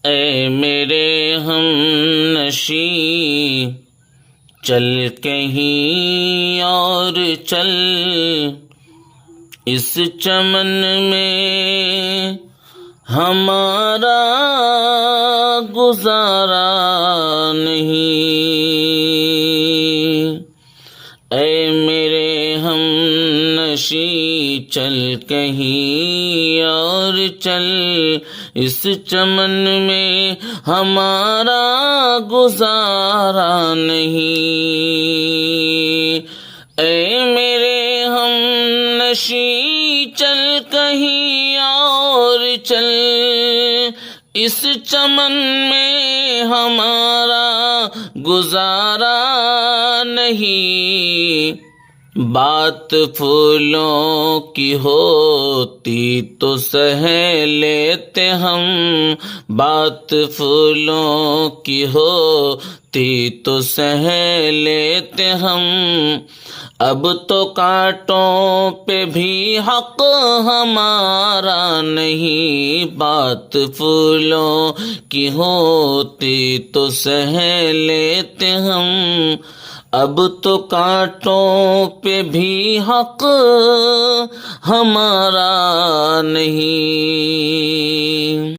اے میرے ہم نشی چل کہیں اور چل، اس چمن میں ہمارا گزارا نہیں۔ اے میرے ہم نشی چل کہیں اور چل، اس چمن میں ہمارا گزارا نہیں۔ اے میرے ہم نشی چل کہیں اور چل، اس چمن میں ہمارا گزارا نہیں۔ بات پھولوں کی ہوتی تو سہ لیتے ہم، بات پھولوں کی ہوتی تو سہ لیتے ہم، اب تو کانٹوں پہ بھی حق ہمارا نہیں۔ بات پھولوں کی ہوتی تو سہ لیتے ہم، اب تو کانٹوں پہ بھی حق ہمارا نہیں۔